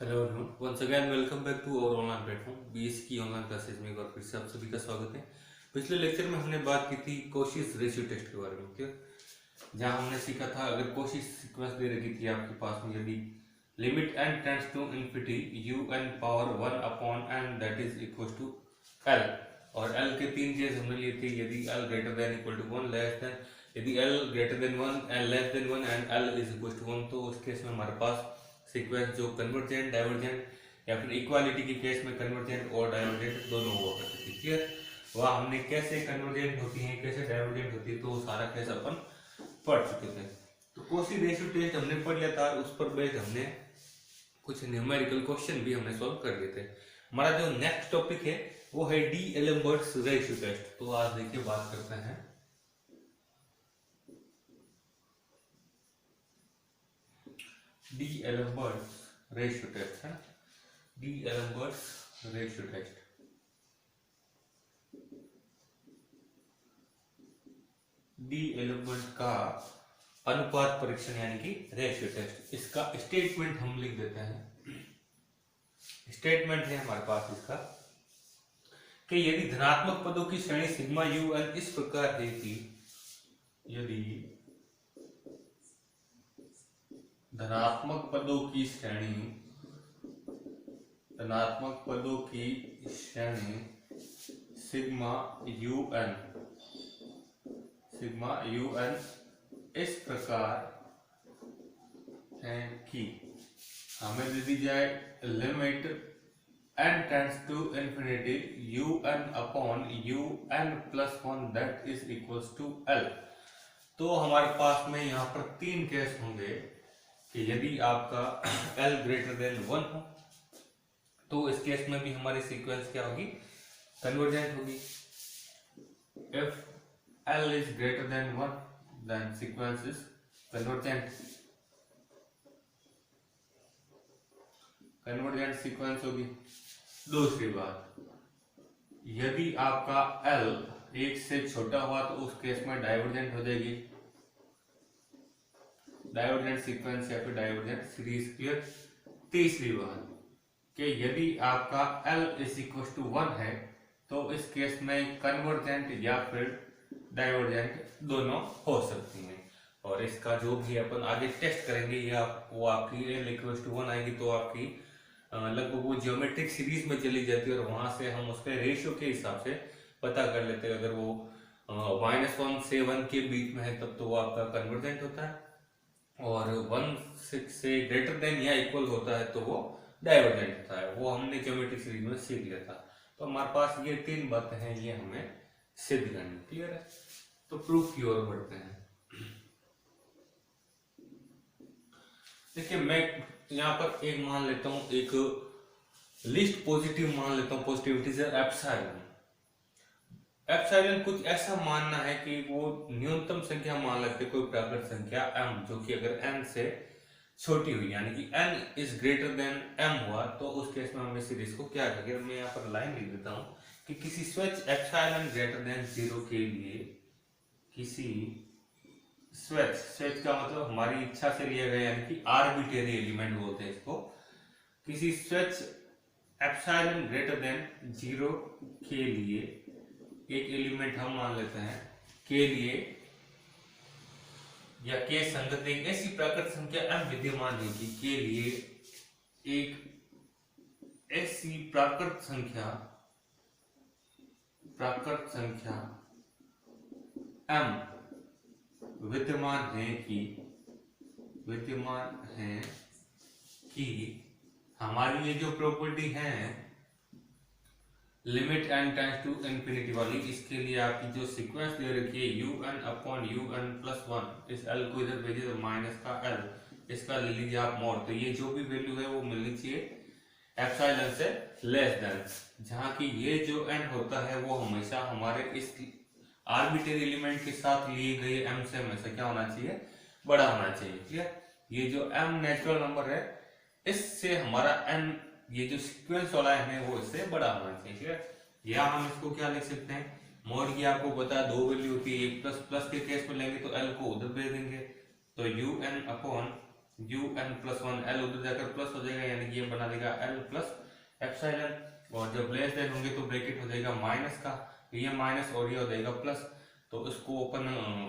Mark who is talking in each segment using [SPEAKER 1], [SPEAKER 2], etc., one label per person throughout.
[SPEAKER 1] Hello everyone, once again welcome back to our online platform BS की online classes में एक बार फिर से आप सभी का स्वागत है। पिछले लेक्चर में हमने बात की थी कोशिश रेशियो टेस्ट के बारे में, क्लियर, जहां हमने सीखा था अगर कोशिश सीक्वेंस दे रखी थी आपके पास में, यदि limit n tends to infinity u n power 1 upon n that is equal to l, और l के तीन केस हमने लिए थे, यदि l greater than equal to 1, less than, यदि l greater than 1 and less than 1 and l is equal to 1, तो उस केस में हमारे पास सीक्वेंस जो कन्वर्जेंट, डाइवर्जेंट या फिर इक्वालिटी के केस में कन्वर्जेंट और डाइवर्जेंट दोनों हुआ करती थी, क्लियर। वह हमने कैसे कन्वर्जेंट होती है, कैसे डाइवर्जेंट होती है, तो वो सारा केस अपन पढ़ चुके थे। तो कोशी रेशियो टेस्ट हमने पढ़ लिया था, उस पर बेस्ड हमने कुछ न्यूमेरिकल क्वेश्चन भी हमने सॉल्व कर लिए थे। हमारा जो नेक्स्ट टॉपिक है वो है डी एलम्बर्ट्स रेशियो टेस्ट। तो आज देखिए बात करते हैं डी एलम्बर्ट्स रेशियो टेस्ट, है d'Alembert's ratio test. D'Alembert का अनुपात परीक्षण यानी कि रेशियो टेस्ट, इसका स्टेटमेंट हम लिख देते हैं। स्टेटमेंट है हमारे पास इसका कि यदि धनात्मक पदों की श्रेणी सिग्मा यू एन इस प्रकार है कि यदि धनात्मक पदों की श्रेणी सिग्मा यू एन इस प्रकार है कि हमें दे दी जाए limit n tends to infinity u n upon u n plus 1 that is equals to l। तो हमारे पास में यहाँ पर तीन केस होंगे कि यदि आपका l ग्रेटर देन 1 हो तो इस केस में भी हमारी सीक्वेंस क्या होगी, कन्वर्जेंट होगी। If l is greater than 1 then sequence is convergent sequence होगी। दूसरी बात, यदि आपका l एक से छोटा हुआ तो उस केस में डाइवर्जेंट हो जाएगी, डाइवर्जेंट सीक्वेंस या फिर डाइवर्जेंट सीरीज, क्लियर। तीसरी बात कि यदि आपका l इज इक्वल टू 1 है तो इस केस में कन्वर्जेंट या फिर डाइवर्जेंट दोनों हो सकती हैं। और इसका जो भी अपन आगे टेस्ट करेंगे या वो आपकी l इक्वल टू 1 आएगी तो आपकी लगभग वो ज्योमेट्रिक सीरीज में चली जाती है और वहां से हम उसके रेशियो के हिसाब से पता कर लेते हैं। अगर वो -1 से 1 के बीच में है तब तो वो आपका कन्वर्जेंट होता है, और 1 से ग्रेटर देन या इक्वल होता है तो वो डाइवर्जेंट होता है। वो हमने ज्योमेट्रिक सीरीज में सीख लिया था। तो हमारे पास ये तीन बातें हैं, ये हमें सिद्ध करनी, क्लियर है। तो प्रूफ की ओर बढ़ते हैं। देखिए मैं यहाँ पर एक मान लेता हूं, एक लिस्ट पॉजिटिव मान लेता हूं, पॉजिटिविटी से एप्सिलॉन। एप्सिलॉन कुछ ऐसा मानना है कि वो न्यूनतम संख्या मान लेते, कोई प्राकृत संख्या m जो कि अगर n से छोटी हुई यानी कि n is greater then m हुआ तो उस केस में हम इस सीरीज को क्या करेंगे। मैं यहाँ पर लाइन लिख देता हूँ कि किसी स्विच एप्सिलॉन ग्रेटर देन 0 के लिए, किसी स्विच का मतलब हमारी इच्छा से लिया गया यानी कि आर्बिट्रेरी एलिमेंट बोलते हैं इसको। किसी स्विच एप्सिलॉन ग्रेटर देन 0 के लिए एक एलिमेंट हम मान लेते हैं के लिए या के संगत एक ऐसी प्राकृत संख्या m विद्यमान है कि के लिए एक ऐसी प्राकृत संख्या m विद्यमान है कि हमारी ये जो प्रॉपर्टी है limit n tends to infinity वाली, इसके लिए आपकी जो सीक्वेंस दे रखी है u n upon u n plus 1, इस l को इधर भेजिए तो माइनस का l, इसका ले लीजिए आप मोड। तो ये जो भी वैल्यू है वो मिलनी चाहिए एप्सिलॉन से लेस देन, जहां की ये जो n होता है वो हमेशा हमारे इस आर्बिट्रेरी एलिमेंट के साथ लिए गए m से हमेशा क्या होना चाहिए, बड़ा होना चाहिए, क्लियर। ये जो m नेचुरल नंबर है इससे हमारा n ये जो सीक्वेंस वाला है वो इससे बड़ा होना चाहिए। या हम इसको क्या लिख सकते हैं, मोड की आपको पता है 2 वैल्यू होती है, एक प्लस के केस में लेंगे तो l को उधर भेज देंगे तो un अपॉन un+1, एल उधर जाकर प्लस हो जाएगा, यानी कि ये बना देगा एल प्लस एप्सिलॉन। और जब लेस देन होंगे तो ब्रैकेट हो जाएगा माइनस का, ये माइनस और ये हो जाएगा प्लस, तो इसको अपन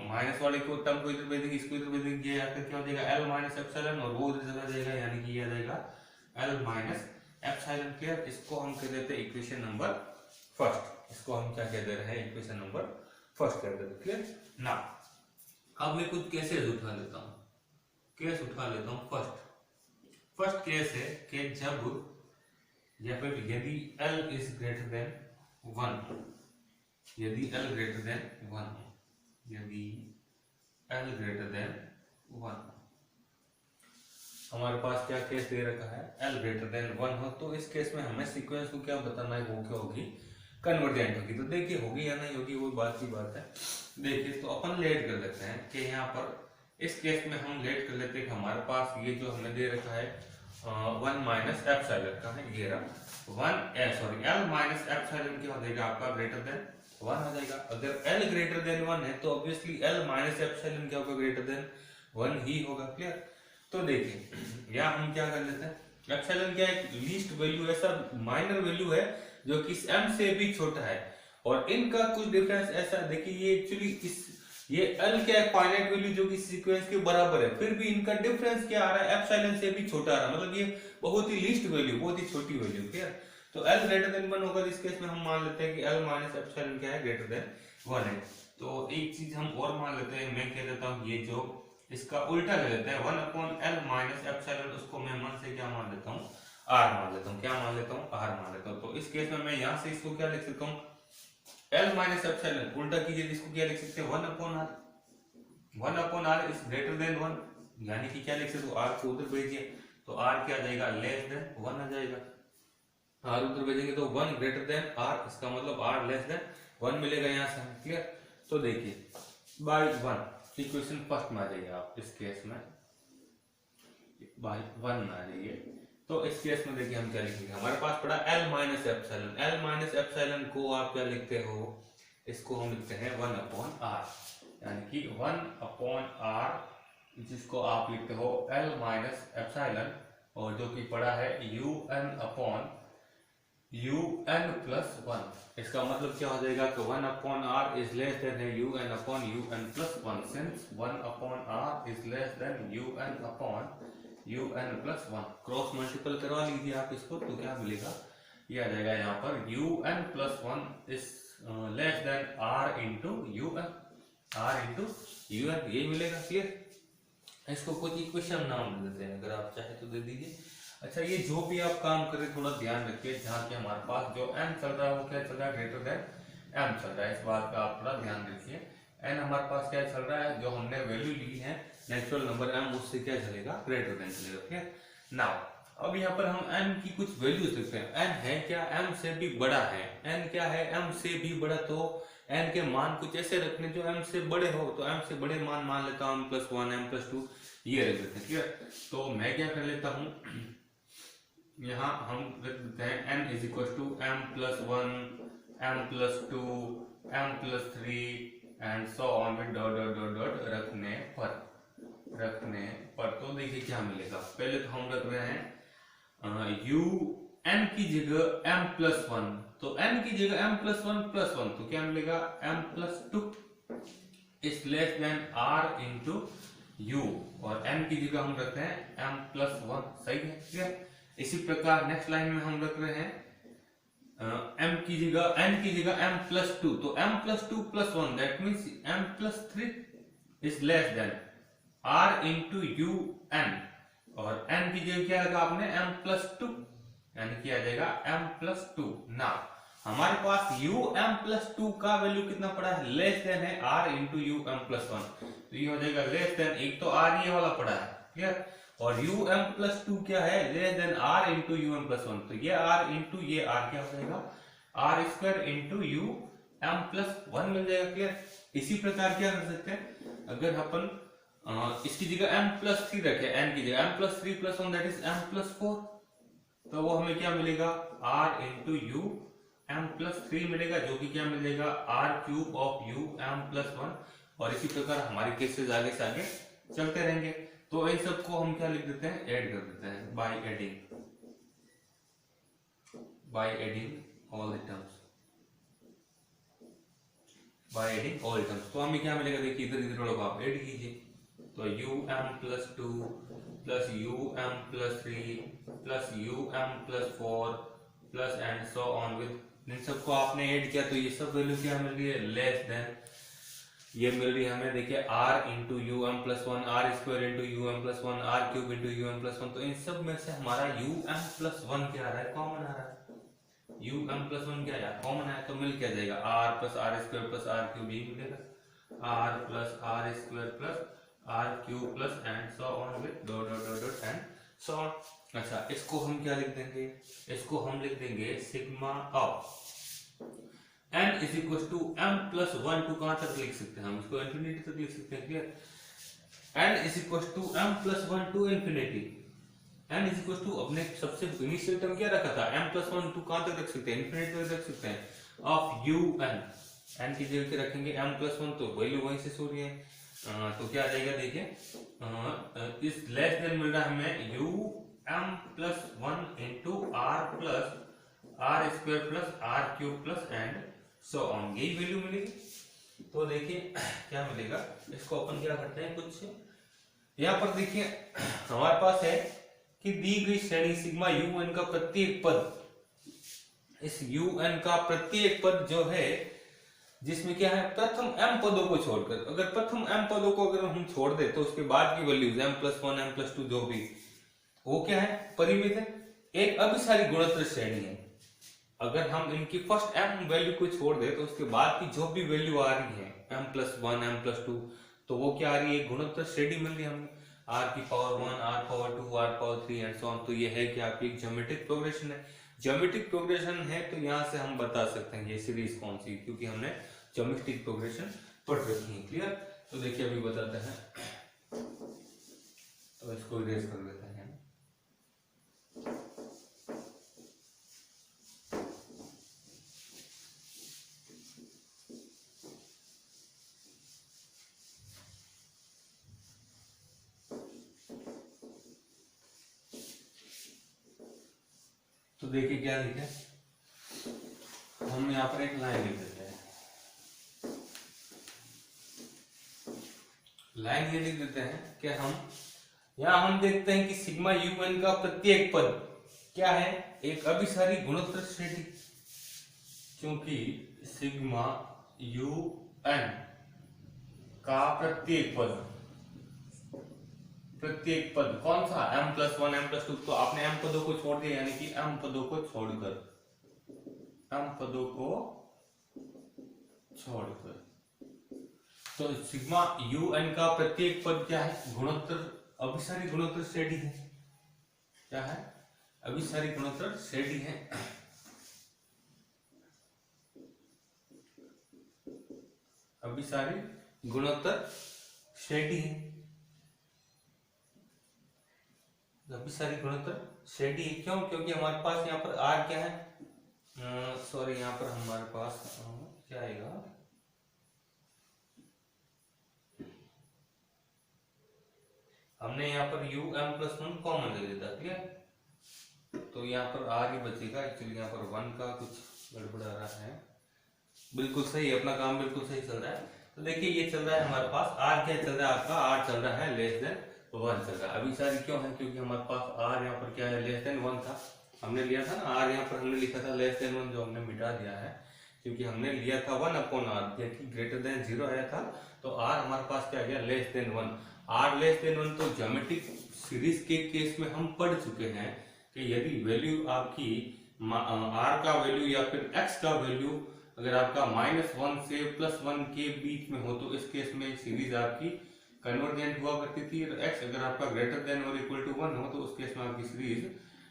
[SPEAKER 1] माइनस वाले को टर्म को इधर भेज देंगे, इसको इधर भेज देंगे, या फिर क्या हो जाएगा एल माइनस एप्सिलॉन, और वो उधर चला जाएगा, यानी कि ये आ जाएगा एल माइनस एप्सिलॉन। क्लियर? इसको हम कह देते हैं इक्वेशन नंबर फर्स्ट, इसको हम क्या कह दे रहे हैं, इक्वेशन नंबर फर्स्ट कह देते हैं। क्लियर ना? अब मैं कुछ केसेस उठा लेता हूँ, केस उठा लेता हूँ। फर्स्ट केस है कि जब या फिर यदि L इज ग्रेटर देन 1, यदि L ग्रेटर देन 1, यदि L ग्रेटर देन 1, हमारे पास क्या केस दे रखा है, L ग्रेटर देन 1 हो, तो इस केस में हमें सीक्वेंस को क्या बताना है, वो क्या होगी, कन्वर्जेंट होगी। तो देखिए होगी या नहीं होगी वो बात की बात है। देखिए तो अपन लेट कर लेते हैं कि यहाँ पर इस केस में हम लेट कर लेते हैं कि हमारे पास ये जो हमें दे रखा है 1 माइनस एप्सिलॉन का है, ये रहा L माइनस एप्सिलॉन क्या हो जाएगा आपका, ग्रेटर देन 1 हो जाएगा। अगर L ग्रेटर देन 1 है तो ऑब्वियसली L माइनस एप्सिलॉन क्या होगा, ग्रेटर देन 1 ही होगा। क्लियर? तो देखिए यहाँ हम क्या कर लेते हैं, एप्सिलॉन क्या है, लीस्ट वैल्यू, ऐसा माइनर वैल्यू है जो कि m से भी छोटा है, और इनका कुछ डिफरेंस ऐसा, देखिए ये एक्चुअली ये L क्या है, फाइनाइट वैल्यू जो कि सीक्वेंस के बराबर है, फिर भी इनका डिफरेंस क्या आ रहा है, एप्सिलॉन से भी छोटा आ रहा है, मतलब ये बहुत ही लीस्ट वैल्यू, बहुत ही छोटी वैल्यू। क्लियर? तो L ग्रेटर देन 1 होगा, इस केस में हम मान लेते हैं कि L माइनस एप्सिलॉन क्या है, ग्रेटर देन 1 है। तो एक चीज हम और मान लेते हैं, मैं कह देता हूँ ये जो इसका उल्टा ले लेते हैं, 1/L माइनस एप्सिलॉन, उसको मैं मन से क्या मान लेता हूँ, R मान लेता हूँ। क्या मान लेता हूँ, R मान लेता हूँ। तो इस केस में मैं यहाँ से इसको क्या लिख सकता हूँ, L माइनस एप्सिलॉन, उल्टा कीजिए, इसको क्या लिख सकते हैं, 1/R, 1/R is greater than 1, यानी कि क्या लिख सकते हो, R को उधर भेजिए तो R क्या आ जाएगा, लेस देन 1 आ जाएगा। R उधर भेजेंगे तो 1 ग्रेटर देन R, इसका मतलब R लेस देन 1 मिलेगा यहाँ से। क्लियर? तो देखिए बाय 1 इक्वेशन फर्स्ट में आ जाइए आप, इस केस में बाय 1 में आ जाइए। तो इस केस में देखिए हम क्या लिखेंगे, हमारे पास पड़ा L minus epsilon, L minus epsilon को आप क्या लिखते हो, इसको हम लिखते हैं 1/R, यानी कि 1/R, जिसको आप लिखते हो L माइनस एप्सिलॉन, और जो कि पड़ा है UN प्लस 1। इसका मतलब क्या हो जाएगा कि 1/R इज लेस देन है UN plus 1, since 1/R is less then UN plus 1। Cross multiple करवा लीजिए आप इसको, तो क्या मिलेगा, ये आ जाएगा यहाँ पर UN plus 1 is less then R into UN, ये मिलेगा। क्लियर? इसको कुछ इक्वेशन नाम दे देते हैं, अगर आप चाहे तो दे दीजिए। अच्छा, ये जो भी आप काम करें थोड़ा ध्यान रखिए, जहाँ के हमारे पास जो m चल रहा है वो क्या चल रहा है, ग्रेटर देन m चल रहा है, इस बात का आप थोड़ा ध्यान रखिए। n हमारे पास क्या चल रहा है, जो हमने वैल्यू ली है नेचुरल नंबर m, उससे क्या चलेगा, ग्रेटर देन चलेगा। क्लियर? नाउ अब यहाँ पर हम m की कुछ वैल्यू सकते हैं, n है क्या, m से भी बड़ा है, n क्या है, m से भी बड़ा, तो n के मान कुछ ऐसे रखने जो m से बड़े हो, तो m से बड़े मान लेता हूँ m+1 m+2 ये रख देते हैं। क्लियर? तो मैं क्या कर लेता हूँ, यहाँ हम रख देते हैं n is equal to m+1 m+2 m+3 and so on with dot dot dot dot रखने पर तो देखिए क्या मिलेगा। पहले तो हम रख रहे हैं u n की जगह m+1, तो n की जगह m+1 तो क्या मिलेगा, m+2 is less then R into u, और n की जगह हम रखते हैं m+1। सही है? क्लियर? इसी प्रकार नेक्स्ट लाइन में हम रख रहे हैं n की जगह m+2, तो m+2 + 1 that means m+3 is less then R into UN, और n की जगह क्या रखा आपने, m+2, यानी कि आ जाएगा m+2। ना हमारे पास m+2 का वैल्यू कितना पड़ा है, लेस देन है R इंटू m+1, तो ये हो जाएगा लेस देन, एक तो R ये वाला पड़ा है। क्लियर? और m+2 क्या है, less than R into m+1, तो ये R इंटू ये R क्या हो जाएगा, R² इंटू m+1 मिल जाएगा। क्लियर? इसी प्रकार क्या कर सकते हैं, अगर अपन इसकी जगह m+3 रखे, n की जगह m+3 + 1 दैट इज m+4, तो वो हमें क्या मिलेगा, R इंटू m+3 मिलेगा, जो कि क्या मिलेगा, R³ ऑफ m+1। और इसी प्रकार हमारे केसेस आगे से आगे चलते रहेंगे। तो इन सबको हम क्या लिख देते हैं, ऐड कर देते हैं by adding all the terms, by adding all terms. तो हमें क्या मिलेगा, देखिए इधर इधर वालों को आप ऐड कीजिए, तो um+2 plus um+3 plus um+4 plus and so on with, इन सबको आपने ऐड किया तो ये सब वैल्यू क्या मिल रही है, लेस देन, ये मिल रही है हमें देखिए r into um+1, r² into um+1, r³ into um+1। तो इन सब में से हमारा um+1 क्या आ रहा है, कॉमन आ रहा है, um+1 क्या है, कॉमन है, तो मिल क्या जाएगा, r plus r² plus r³ ही मिलेगा, r plus r² plus r³ plus and so on with dot dot dot dot and so on. अच्छा, इसको हम क्या लिख देंगे, इसको हम लिख देंगे sigma of n is equal to m+1 to कहां तक लिख सकते हैं हम, इसको इंफिनिटी तक लिख सकते हैं, clear, n is equal to m+1 to infinity, n is equal to अपने सबसे इनिशियल टर्म क्या रखा था, m+1 टू कहां तक रख सकते हैं, इंफिनिटी तक रख सकते हैं, ऑफ un, n की जगह पे रखेंगे m+1 तो वैल्यू वहीं से सो रही है, तो क्या आ जाएगा देखिए, इस लेस देन मिल रहा है हमें um+1 into r plus r² plus r³ plus and so on, यही वैल्यू मिलेगी। तो देखिए क्या मिलेगा, इसको अपन क्या करते हैं, कुछ यहाँ पर देखिए हमारे पास है कि दी गई श्रेणी सिग्मा un का प्रत्येक पद, इस un का प्रत्येक पद जो है जिसमें क्या है, प्रथम m पदों को छोड़कर, अगर प्रथम m पदों को अगर हम छोड़ दे तो उसके बाद की वैल्यूज m+1 m+2 जो भी, वो क्या है, परिमित है, एक अभिसारी गुणोत्तर श्रेणी है। अगर हम इनकी फर्स्ट m वैल्यू को छोड़ दे तो उसके बाद की जो भी वैल्यू आ रही है m+1 m+2, तो वो क्या आ रही है, गुणोत्तर श्रेणी मिल रही है हमें, r⁴1 r⁴2 r⁴3 and so on. तो ये है कि आपकी एक ज्योमेट्रिक प्रोग्रेशन है, ज्योमेट्रिक प्रोग्रेशन है तो यहाँ से हम बता सकते हैं ये सीरीज कौन सी, क्योंकि हमने ज्योमेट्रिक प्रोग्रेशन पढ़ रखी है, क्लियर। तो देखिए अभी बताते हैं, तो इसको इरेज कर देते हैं, तो देखिए क्या लिखे, हम यहाँ पर एक लाइन लिख देते हैं, लाइन ये लिख देते हैं कि हम देखते हैं कि सिग्मा un का प्रत्येक पद क्या है, एक अभिसारी गुणोत्तर श्रेणी, क्योंकि सिग्मा un का प्रत्येक पद कौन सा, m+1 m+2, तो आपने m पदों को छोड़ दिया, यानी कि m पदों को छोड़कर तो सिग्मा un का प्रत्येक पद क्या है, गुणोत्तर, अभिसारी गुणोत्तर श्रेणी है, क्या है, अभिसारी गुणोत्तर श्रेणी है, अभिसारी गुणोत्तर श्रेणी है, अभिसारी गुणोत्तर श्रेणी क्यों, क्योंकि हमारे पास यहाँ पर r क्या है, सॉरी यहाँ पर हमारे पास क्या आएगा, हमने यहाँ पर um+1 कॉमन ले लेता, क्लियर, तो यहाँ पर r ही बचेगा, एक्चुअली यहाँ पर 1 का कुछ गड़बड़ा रहा है, बिल्कुल सही, अपना काम बिल्कुल सही चल रहा है। तो देखिए ये चल रहा है हमारे पास r क्या चल रहा है, आपका r चल रहा है लेस देन 1 चल रहा है, अभी सारी क्यों है, क्योंकि हमारे पास r यहाँ पर क्या है, लेस देन 1 था, हमने लिया था ना r, यहाँ पर हमने लिखा था लेस देन 1, जो हमने मिटा दिया है, क्योंकि हमने लिया था 1/r, क्योंकि ग्रेटर देन 0 आया था, तो r हमारे पास क्या गया, less than 1, r less than 1। तो ज्योमेट्रिक सीरीज के केस में हम पढ़ चुके हैं कि यदि वैल्यू आपकी r का वैल्यू या फिर x का वैल्यू अगर आपका -1 से +1 के बीच में हो, तो इस केस में सीरीज आपकी कन्वर्जेंट हुआ करती थी, और x अगर आपका ग्रेटर देन और इक्वल टू 1 हो तो उस केस में आपकी सीरीज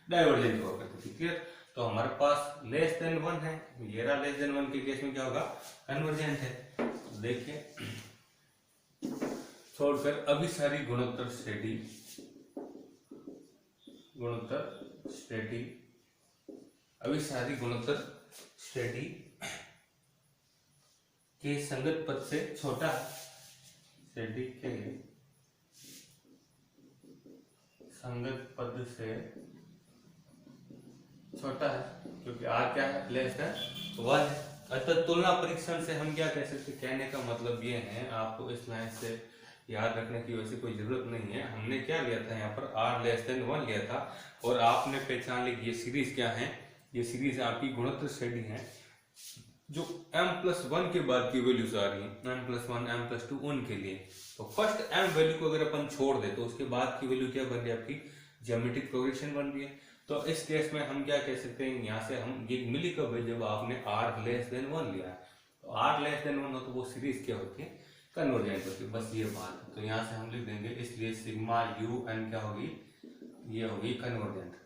[SPEAKER 1] डाइवर्जेंट हुआ करती थी, क्लियर। तो हमारे पास लेस देन 1 है, ये रहा लेस देन 1 के केस में क्या होगा, कन्वर्जेंट है। तो देखिए छोड़कर अभिसारी गुणोत्तर श्रेणी अभिसारी गुणोत्तर श्रेणी के संगत पद से छोटा श्रेणी के संगत पद से छोटा है, क्योंकि आर क्या है, लेस देन 1 है। अतः तुलना परीक्षण से हम क्या कह सकते हैं, कहने का मतलब ये है, आपको इस लाइन से याद रखने की वैसे कोई जरूरत नहीं है। हमने क्या लिया था यहाँ पर, आर लेस देन 1 लिया था, और आपने पहचान ली ये सीरीज क्या है, ये सीरीज आपकी गुणोत्तर श्रेणी है, जो m+1 के बाद की वैल्यूज आ रही है, m+1 m+2 उनके लिए। तो फर्स्ट m वैल्यू को अगर अपन छोड़ दे तो उसके बाद की वैल्यू क्या बन रही है, आपकी ज्योमेट्रिक प्रोग्रेशन बन रही है। तो इस केस में हम क्या कह सकते हैं, यहाँ से हम ये मिली कब है, जब आपने r लेस देन 1 लिया है। तो r लेस देन 1 हो तो वो सीरीज क्या होती है, कन्वर्जेंट होती है, बस ये बात है। तो यहाँ से हम लिख देंगे, इसलिए सिग्मा u n क्या होगी, ये होगी कन्वर्जेंट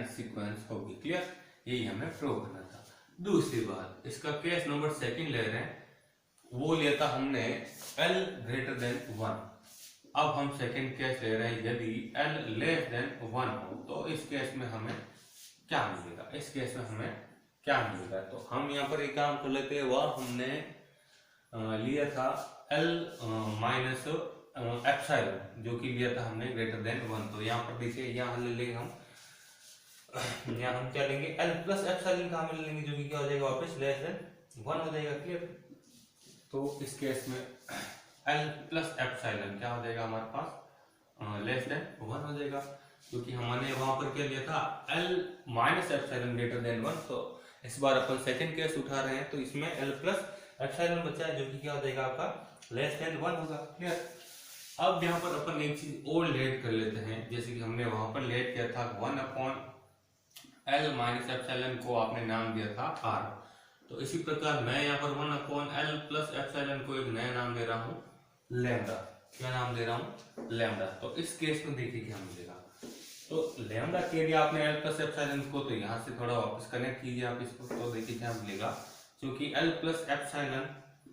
[SPEAKER 1] सीक्वेंस होगी। क्लियर, यही हमें प्रूव करना था। दूसरी बात, इसका केस नंबर सेकंड ले रहे हैं, वो लिया था हमने L ग्रेटर देन 1। अब हम सेकंड केस ले रहे हैं, यदि L लेस देन 1 हो तो इस केस में हमें क्या मिलेगा, इस केस में हमें क्या मिलेगा। तो हम यहाँ पर एक काम कर लेते हैं, वह हमने लिया था L माइनस एप्सिलॉन, जो कि लिया था हमने ग्रेटर देन 1। तो यहाँ पर देखिए, यहाँ ले लेंगे हम, यहाँ हम क्या लेंगे, L प्लस एप्सिलॉन का हम लेंगे, जो कि क्या हो जाएगा, वापस लेस देन 1 हो जाएगा। क्लियर, तो इस केस में L प्लस एप्सिलॉन क्या हो जाएगा हमारे पास, लेस देन 1 हो जाएगा, क्योंकि हमने वहां पर क्या लिया था, L minus epsilon greater than 1। तो इस बार अपन सेकंड केस उठा रहे हैं, तो इसमें L प्लस एप्सिलॉन बचा है, जो कि क्या हो जाएगा आपका लेस देन 1 होगा। क्लियर, अब यहाँ पर अपन एक चीज और लेट कर लेते हैं, जैसे कि हमने वहां पर लेट किया था 1/L माइनस एप्सिलॉन को आपने नाम दिया था R। तो इसी प्रकार मैं यहाँ पर 1/L प्लस एप्सिलॉन को एक नया नाम दे रहा हूँ लैम्डा। क्या नाम दे रहा हूँ, लैम्डा। तो इस केस में देखिए क्या मिलेगा, तो लैम्डा के लिए आपने L प्लस एप्सिलॉन को, तो यहाँ से थोड़ा वापस कनेक्ट कीजिए आप इसको, तो देखिए क्या मिलेगा, क्योंकि L प्लस एप्सिलॉन,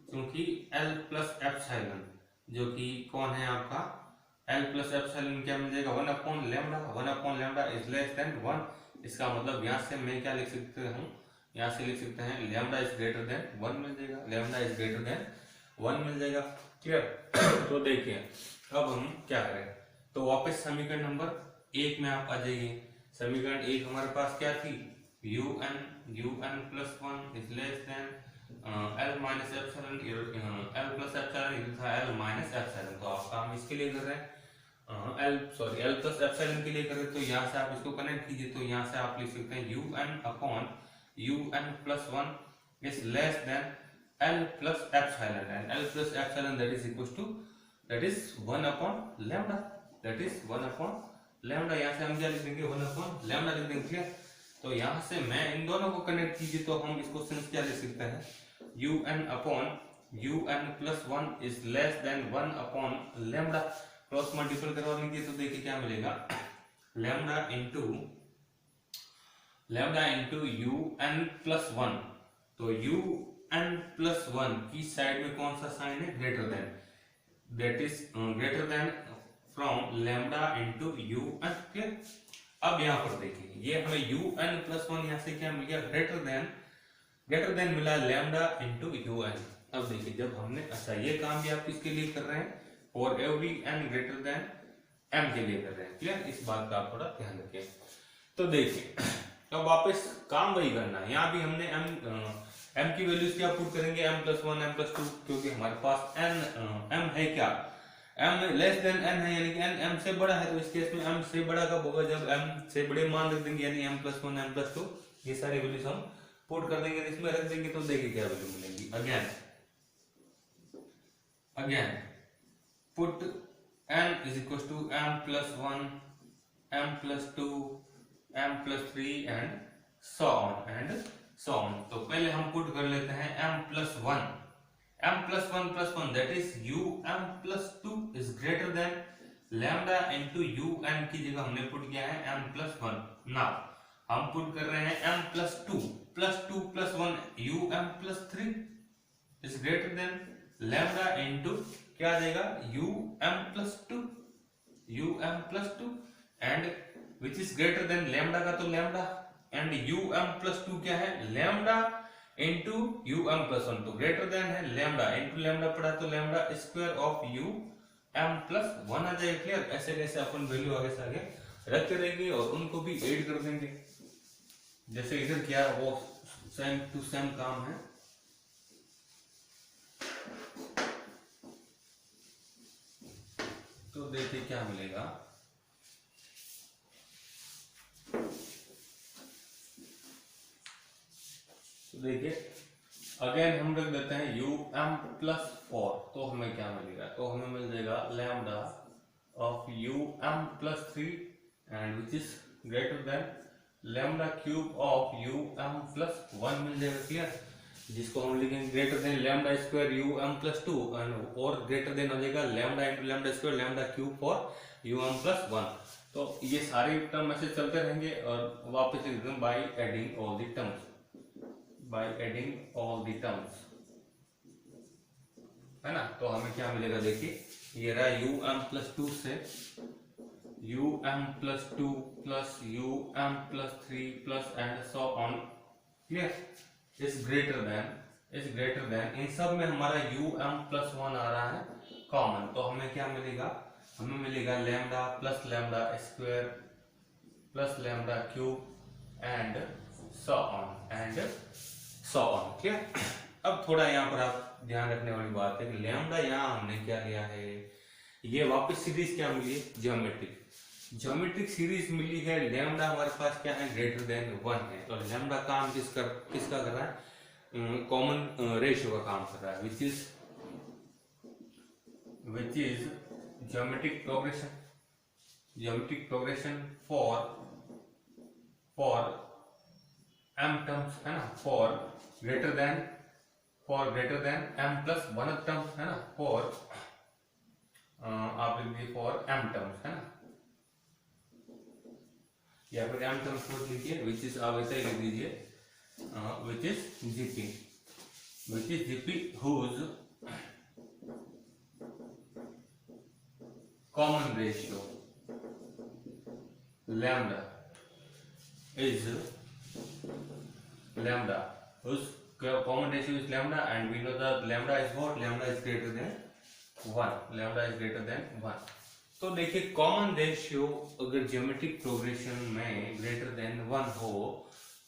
[SPEAKER 1] क्योंकि L प्लस एप्सिलॉन जो कि कौन है आपका, L प्लस एप्सिलॉन क्या मिल जाएगा, 1/लैम्डा। 1/लैम्डा इज लेस देन 1। इसका मतलब यहाँ से मैं क्या लिख सकते हूँ, यहाँ से लिख सकते हैं लैम्डा इज ग्रेटर देन 1 मिल जाएगा, लैम्डा इज ग्रेटर देन 1 मिल जाएगा। क्लियर, तो देखिए अब हम क्या करें, तो वापस समीकरण नंबर 1 में आप आ जाइए। समीकरण 1 हमारे पास क्या थी, un plus 1 is less than L minus epsilon, L plus epsilon था L माइनस एप्सिलॉन। तो आप काम इसके लिए कर रहे हैं, L प्लस एप्सिलॉन के लिए कर रहे हैं, तो यहाँ से आप इसको कनेक्ट कीजिए। तो यहाँ से आप लिख सकते हैं un plus 1 is less than L plus epsilon, and L plus epsilon that is equal to 1/लैम्डा, दैट इज 1/लैम्डा। यहाँ से हम क्या लिख देंगे, 1/लैम्डा लिख देंगे। क्लियर, तो यहाँ से मैं इन दोनों को कनेक्ट कीजिए, तो हम इसको सेंस क्या लिख सकते हैं, un plus 1 is less than 1/लैम्डा। क्रॉस मल्टीपल करवा लीजिए, तो देखिए क्या मिलेगा, लैम्डा इंटू un प्लस 1। तो un प्लस 1 की साइड में कौन सा साइन है, greater than, that is greater then from lambda into un। Clear, अब यहाँ पर देखिए, ये हमें un प्लस 1 यहाँ से क्या मिल गया, ग्रेटर देन मिला लैम्डा इंटू un। अब देखिए जब हमने, अच्छा ये काम भी आप किसके लिए कर रहे हैं, for every n greater than m के लिए कर रहे हैं। क्लियर, इस बात का आप थोड़ा ध्यान रखें। तो देखिए अब वापस काम वही करना है, यहाँ भी हमने m की वैल्यूज क्या पुट करेंगे, m+1 m+2, क्योंकि हमारे पास m है क्या, m लेस देन n है, यानी कि n m से बड़ा है। तो इस केस में m से बड़ा कब होगा, जब m से बड़े मान रख देंगे, यानी m+1 m+2 ये सारी वैल्यूज हम पुट कर देंगे, इसमें रख देंगे। तो देखिए क्या वैल्यू मिलेगी, again put n is equal to m+1 m+2 m+3 and so on. तो पहले हम पुट कर लेते हैं m+1 plus 1 that is um+2 is greater than lambda into un की जगह हमने पुट किया है m+1। नाउ हम पुट कर रहे हैं m+2 plus 1 um+3 is greater than lambda into क्या आ जाएगा, um+2 and which is greater than lambda का, तो लैम्डा, एंड um+2 क्या है, लैम्डा इंटू um+1। तो ग्रेटर देन है लैम्डा इंटू लैम्डा पड़ा, तो lambda square of m plus 1 आ जाएगा। क्लियर? ऐसे कैसे अपन वैल्यू आगे से आगे रखते रहेंगे और उनको भी ऐड कर देंगे। जैसे इधर क्या वो सेम टू सेम काम है। तो देखिए क्या मिलेगा। तो देखिए अगेन हम रख देते हैं यू एम प्लस 4, तो हमें क्या मिलेगा? तो हमें मिल जाएगा lambda of u m plus 3 and which is greater than lambda cube of u m plus 1 मिल जाएगा। क्लियर? जिसको हम लिखेंगे greater than lambda square u m plus 2 and और ग्रेटर देन हो जाएगा lambda into lambda square lambda cube for u m plus 1। तो ये सारे टर्म ऐसे चलते रहेंगे और वापस लिख दें by adding all the terms, by adding all the terms, है ना। तो हमें क्या मिलेगा? देखिए ये रहा यू एम प्लस 2 से u m plus 2 plus u m plus 3 plus and so on. Clear? Is greater than इन सब में हमारा यू एम प्लस 1 आ रहा है कॉमन। तो हमें क्या मिलेगा? हमें मिलेगा lambda plus lambda square plus lambda cube and so on. Clear? अब थोड़ा यहाँ पर आप ध्यान रखने वाली बात है कि लैम्डा यहाँ हमने क्या लिया है, ये वापस सीरीज क्या मिली है? ज्योमेट्रिक सीरीज मिली है। लैम्डा हमारे पास क्या है? ग्रेटर देन 1 है। और लैम्डा काम किसका कर रहा है? कॉमन रेशियो का काम कर रहा है which is geometric progression for m terms, है ना, for greater than m plus 1 terms, है ना, फॉर आप लिख दीजिए फॉर m टर्म्स, है ना, या फिर m टर्म्स को लिखिए विच इज आप ऐसे लिख दीजिए which is GP whose common ratio lambda is lambda whose common ratio is lambda and we know that lambda is what? Lambda is greater than 1। तो देखिए कॉमन रेशियो अगर geometric progression में greater than 1 हो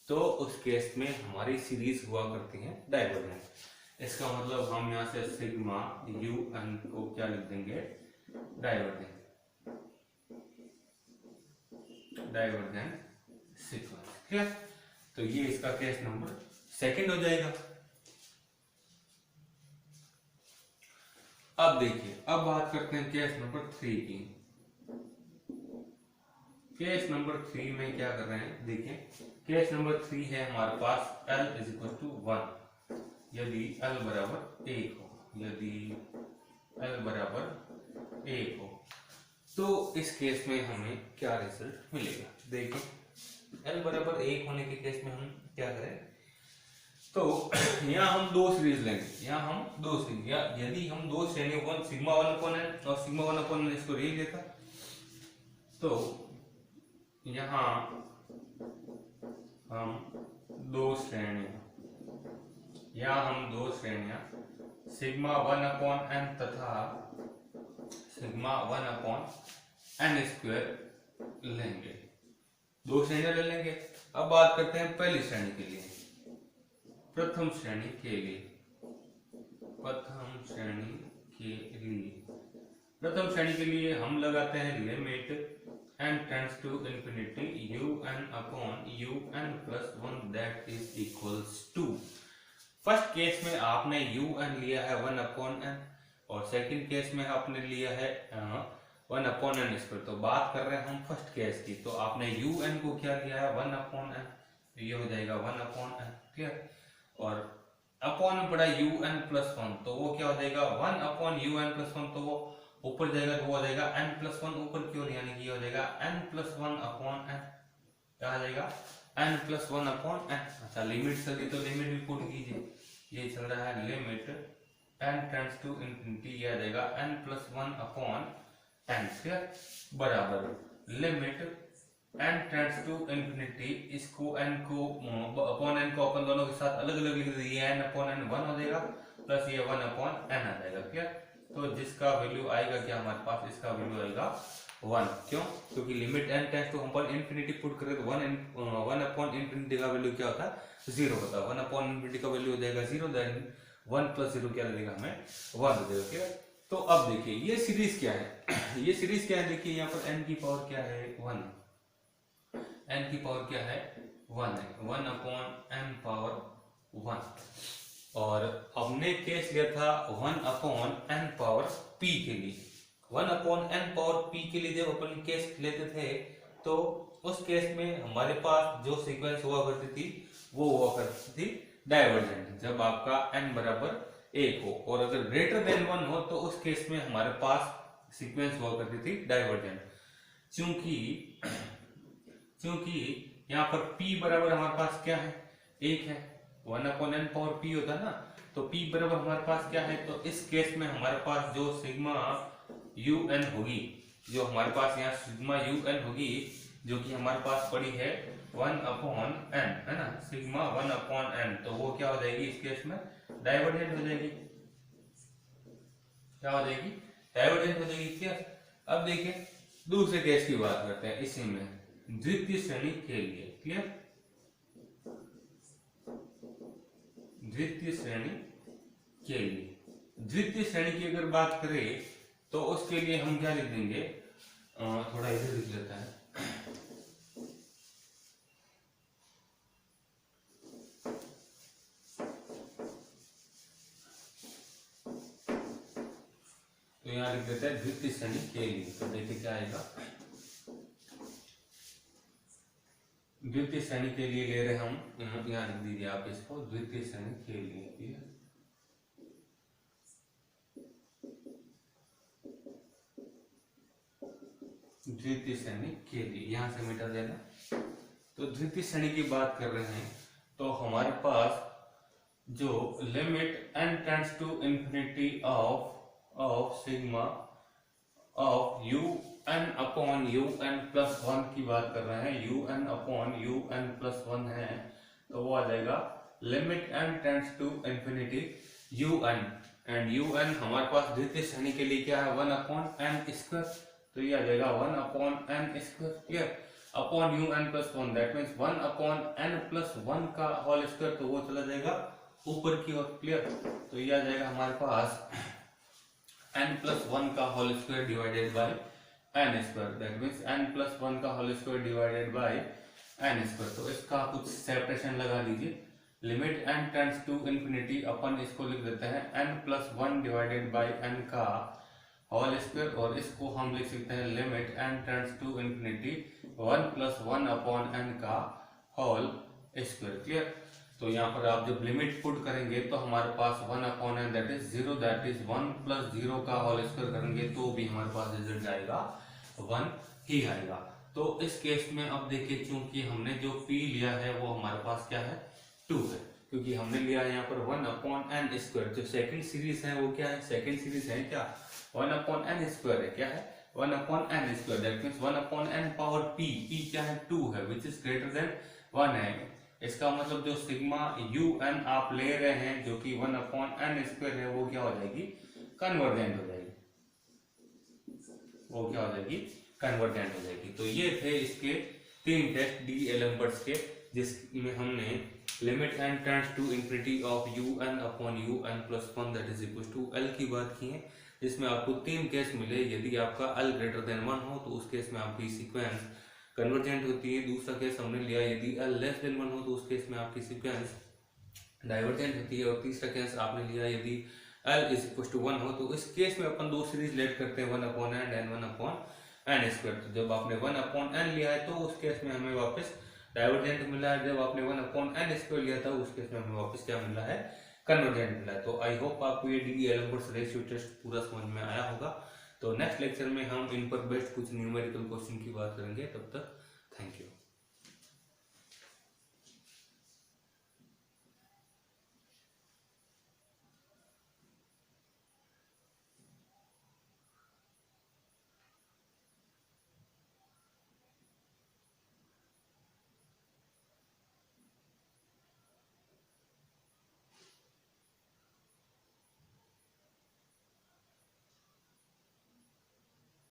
[SPEAKER 1] तो उस case में हमारी series हुआ करती है डाइवर्जेंट। इसका मतलब हम यहाँ से सिग्मा यू एन को क्या लिख देंगे? Divergent sequence. क्लियर? तो ये इसका केस नंबर सेकंड हो जाएगा। अब देखिए अब बात करते हैं केस नंबर 3 की। केस नंबर 3 में क्या कर रहे हैं? देखिए केस नंबर 3 है हमारे पास L इज इक्वल टू 1 यदि L बराबर 1 हो। तो इस केस में हमें क्या रिजल्ट मिलेगा? देखिए L बराबर 1 होने के केस में हम क्या करें? तो यहाँ हम दो सीरीज लेंगे। यदि हम दो श्रेणी सिग्मा 1 अपॉन n और सिग्मा 1 अपॉन n इसको रियल लेता तो यहाँ हम दो श्रेणियां सिग्मा 1 अपॉन n तथा सिग्मा 1 अपॉन n स्क्वायर लेंगे। दो श्रेणियां ले लेंगे। अब बात करते हैं पहली श्रेणी के लिए, प्रथम श्रेणी के लिए। प्रथम श्रेणी के लिए हम लगाते हैं limit n tends to infinity un upon un plus 1 that is equals to. First case में आपने un लिया है 1 अपॉन n और सेकंड केस में आपने लिया है 1 अपॉन n स्क्वायर। तो बात कर रहे हैं हम फर्स्ट केस की, तो आपने un को क्या लिया है 1 अपॉन n, तो ये हो जाएगा 1 अपॉन n। क्लियर? और अपॉन में पड़ा un प्लस 1 तो वो क्या हो जाएगा 1 अपॉन un प्लस 1, तो वो ऊपर जाएगा तो वो हो जाएगा n प्लस 1 ऊपर की ओर, यानी कि ये हो जाएगा n प्लस 1 अपॉन n। क्या आ जाएगा n प्लस 1 अपॉन n। अच्छा लिमिट चल रही तो लिमिट भी पुट कीजिए। ये चल रहा है limit n tends to infinity, ये आ जाएगा n plus 1 upon n। Clear? बराबर limit n tends to infinity, इसको n को अपॉन n को अपन दोनों के साथ अलग अलग लिख दीजिए। n अपॉन n 1 हो जाएगा प्लस ये 1 अपॉन n आ जाएगा। क्लियर? तो जिसका वैल्यू आएगा क्या हमारे पास, इसका वैल्यू आएगा 1। क्यों? क्योंकि लिमिट n टेंड्स टू हम पर इन्फिनिटी पुट करें तो 1 अपॉन इन्फिनिटी का वैल्यू क्या होता है, 0 होता है। 1 अपॉन इन्फिनिटी का वैल्यू हो जाएगा 0, देन 1 प्लस 0 क्या देगा हमें, 1 दे देगा। तो अब देखिए ये सीरीज क्या है ये सीरीज क्या है, देखिए यहाँ पर n की पावर क्या है, 1, n की पावर क्या है, 1 है, 1 अपॉन n पावर 1। और हमने केस लिया था 1 अपॉन n पावर p के लिए। 1 अपॉन n पावर p के लिए जब अपन केस लेते थे तो उस केस में हमारे पास जो सीक्वेंस हुआ करती थी वो हुआ करती थी डाइवर्जेंट, जब आपका n बराबर 1 हो, और अगर ग्रेटर देन 1 हो तो उस केस में हमारे पास सीक्वेंस हुआ करती थी डाइवर्जेंट। क्योंकि यहाँ पर p बराबर हमारे पास क्या है, 1 है, 1 अपॉन n पावर p होता है ना, तो p बराबर हमारे पास क्या है, तो इस केस में हमारे पास जो सिग्मा un होगी, जो हमारे पास यहाँ सिग्मा un होगी, जो कि हमारे पास पड़ी है 1 अपॉन n, है ना, सिग्मा 1 अपॉन n, तो वो क्या हो जाएगी इस केस में, डाइवर्जेंट हो जाएगी। क्या हो जाएगी, डाइवर्जेंट हो जाएगी। क्या? अब देखिए दूसरे केस की बात करते हैं, इसी में द्वितीय श्रेणी के लिए। क्लियर? द्वितीय श्रेणी के लिए, द्वितीय श्रेणी की अगर बात करें तो उसके लिए हम क्या लिख देंगे, थोड़ा इधर लिख लेता है, तो यहाँ लिख देते हैं द्वितीय श्रेणी के लिए। तो देखिए क्या आएगा, द्वितीय श्रेणी के लिए ले रहे हम, यहाँ लिख दीजिए आप इसको, द्वितीय श्रेणी के लिए। द्वितीय श्रेणी के लिए यहाँ से मिटा देना। तो द्वितीय श्रेणी की बात कर रहे हैं तो हमारे पास जो limit n tends to infinity of sigma of un upon un plus 1 की बात कर रहे हैं, un अपॉन un प्लस 1 है, तो वो आ जाएगा limit n tends to infinity un, and un हमारे पास द्वितीय श्रेणी के लिए क्या है, 1 अपॉन n स्क्वायर, तो ये आ जाएगा 1 upon n square. Clear? Upon un plus 1, that means 1 upon n plus 1 का होल स्क्वायर, तो वो चला जाएगा ऊपर की ओर। क्लियर? तो ये आ जाएगा हमारे पास n प्लस 1 का whole square divided by n square, that means n plus 1 का whole square divided by n square. तो इसका कुछ सेपरेशन लगा लीजिए, limit n tends to infinity, अपन इसको लिख देते हैं n plus 1 divided by n का होल स्क्वायर, और इसको हम लिख सकते हैं limit n tends to infinity 1 plus 1 upon n का होल स्क्वायर। क्लियर? तो यहाँ पर आप जब लिमिट पुट करेंगे तो हमारे पास 1 upon n that is 0, that is 1 plus 0 का होल स्क्वायर करेंगे तो भी हमारे पास रिजल्ट आएगा 1 ही आएगा। तो इस केस में अब देखिए, चूंकि हमने जो p लिया है वो हमारे पास क्या है, 2 है, क्योंकि हमने लिया यहाँ पर 1 अपॉन n स्क्वायर। जो सेकंड सीरीज है वो क्या है, सेकंड सीरीज है क्या, 1 अपॉन n स्क्वायर है, क्या है, 1 upon n square, that means 1 upon n power p, p क्या है, 2 है, विच इज ग्रेटर देन 1 है। इसका मतलब जो सिग्मा un आप ले रहे हैं जो कि 1 अपॉन n स्क्वायर है, वो क्या हो जाएगी, कन्वर्जेंट हो जाएगी, वो क्या हो जाएगी, कन्वर्जेंट हो जाएगी। तो ये थे इसके 3 टेस्ट डी एलम्बर्ट्स के, जिसमें हमने limit n tends to infinity of un upon un plus 1 that is equal to l की बात की है, जिसमें आपको 3 केस मिले। यदि आपका l ग्रेटर देन 1 हो तो उस केस में आपकी सीक्वेंस कन्वर्जेंट होती है। दूसरा केस हमने लिया यदि l लेस देन 1 हो तो उस केस में आपकी सीक्वेंस डाइवर्जेंट होती है। और तीसरा केस आपने लिया यदि l इज इक्वल टू 1 हो तो इस केस में अपन 2 सीरीज लेट करते हैं, 1 upon n and 1 upon n square. तो जब आपने 1 अपॉन n लिया है तो उस केस में हमें वापस डाइवर्जेंट मिला है, जब आपने 1 अपॉन n स्क्वायर लिया था उस केस में हमें वापस क्या मिला है, कन्वर्जेंट मिला है। तो आई होप आपको ये डी एलम्बर्ट्स रेशियो टेस्ट पूरा समझ में आया होगा। तो नेक्स्ट लेक्चर में हम इन पर बेस्ड कुछ न्यूमेरिकल क्वेश्चन की बात करेंगे। तब तक थैंक यू।